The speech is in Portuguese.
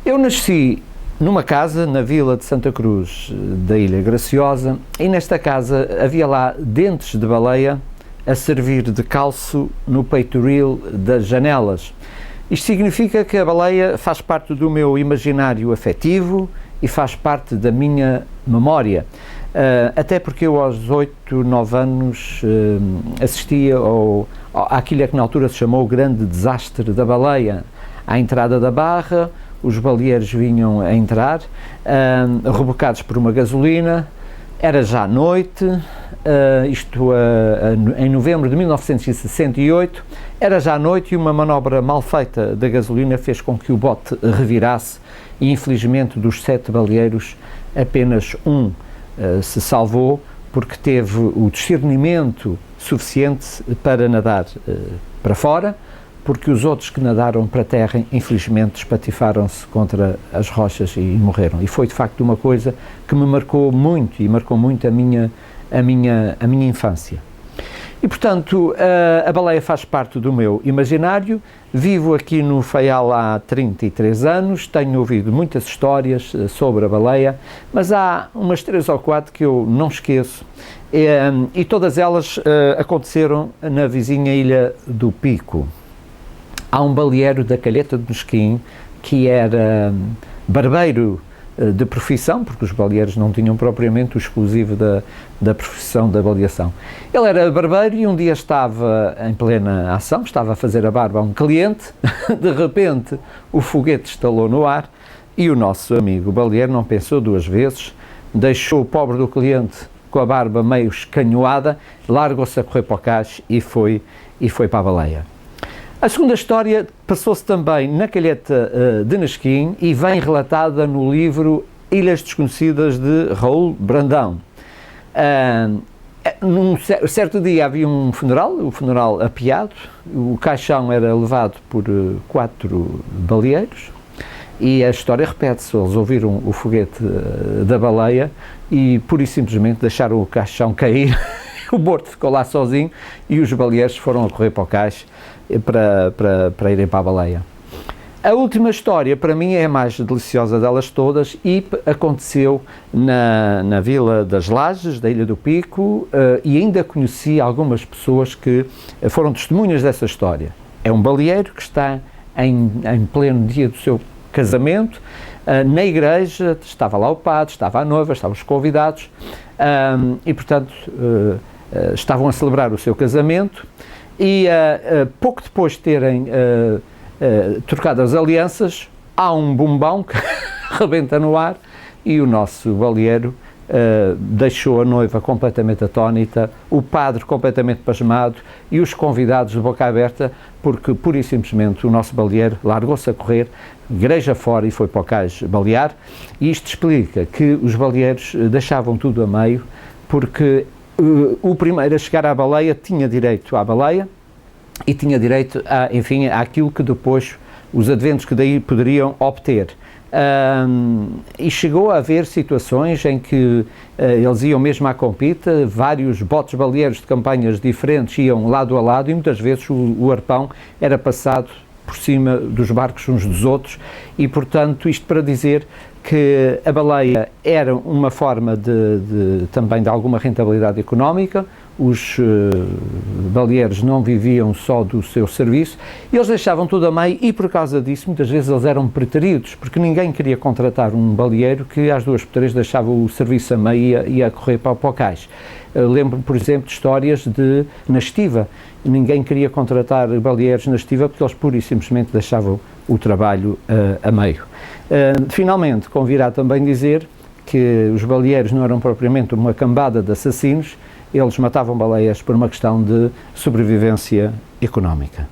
Eu nasci numa casa na vila de Santa Cruz da Ilha Graciosa e nesta casa havia lá dentes de baleia a servir de calço no peitoril das janelas. Isto significa que a baleia faz parte do meu imaginário afetivo e faz parte da minha memória. Até porque eu aos 8, 9 anos assistia àquilo que na altura se chamou o grande desastre da baleia. À entrada da Barra, os baleeiros vinham a entrar, rebocados por uma gasolina, era já noite, em novembro de 1968, era já noite e uma manobra mal feita da gasolina fez com que o bote revirasse e infelizmente dos 7 baleeiros apenas um se salvou porque teve o discernimento suficiente para nadar para fora, porque os outros que nadaram para a terra, infelizmente, espatifaram-se contra as rochas e morreram. E foi, de facto, uma coisa que me marcou muito, e marcou muito a minha infância. E, portanto, a baleia faz parte do meu imaginário. Vivo aqui no Faial há 33 anos, tenho ouvido muitas histórias sobre a baleia, mas há umas 3 ou 4 que eu não esqueço, e todas elas aconteceram na vizinha Ilha do Pico. Há um baleeiro da Calheta de Mesquim que era barbeiro de profissão, porque os baleeiros não tinham propriamente o exclusivo da profissão da baleação. Ele era barbeiro e um dia estava em plena ação, estava a fazer a barba a um cliente, de repente o foguete estalou no ar e o nosso amigo baleeiro não pensou 2 vezes, deixou o pobre do cliente com a barba meio escanhoada, largou-se a correr para o cais e foi para a baleia. A segunda história passou-se também na Calheta de Mesquim e vem relatada no livro Ilhas Desconhecidas de Raul Brandão. Num certo dia havia um funeral, o funeral apeado, o caixão era levado por 4 baleeiros e a história repete-se. Eles ouviram o foguete da baleia e pura e simplesmente deixaram o caixão cair. O morto ficou lá sozinho e os baleeiros foram a correr para o cais para irem para a baleia. A última história, para mim, é a mais deliciosa delas todas e aconteceu na Vila das Lajes, da Ilha do Pico, e ainda conheci algumas pessoas que foram testemunhas dessa história. É um baleeiro que está em pleno dia do seu casamento, na igreja, estava lá o padre, estava a noiva, estavam os convidados, e, portanto, estavam a celebrar o seu casamento e pouco depois de terem trocado as alianças, há um bombão que rebenta no ar e o nosso baleeiro deixou a noiva completamente atónita, o padre completamente pasmado e os convidados de boca aberta, porque pura e simplesmente o nosso baleeiro largou-se a correr, igreja fora, e foi para o cais balear. E isto explica que os baleeiros deixavam tudo a meio, porque o primeiro a chegar à baleia tinha direito à baleia e tinha direito, àquilo que depois os adventos que daí poderiam obter. E chegou a haver situações em que eles iam mesmo à compita, vários botes baleeiros de campanhas diferentes iam lado a lado e muitas vezes o arpão era passado por cima dos barcos uns dos outros e, portanto, isto para dizer que a baleia era uma forma também de alguma rentabilidade económica. Os baleeiros não viviam só do seu serviço, eles deixavam tudo a meio e por causa disso muitas vezes eles eram preteridos, porque ninguém queria contratar um baleeiro que às 2 por 3 deixava o serviço a meio e ia correr para o cais. Lembro-me, por exemplo, de histórias na estiva. Ninguém queria contratar baleeiros na estiva porque eles pura e simplesmente deixavam o trabalho a meio. Finalmente, convirá também dizer que os baleeiros não eram propriamente uma cambada de assassinos, eles matavam baleias por uma questão de sobrevivência económica.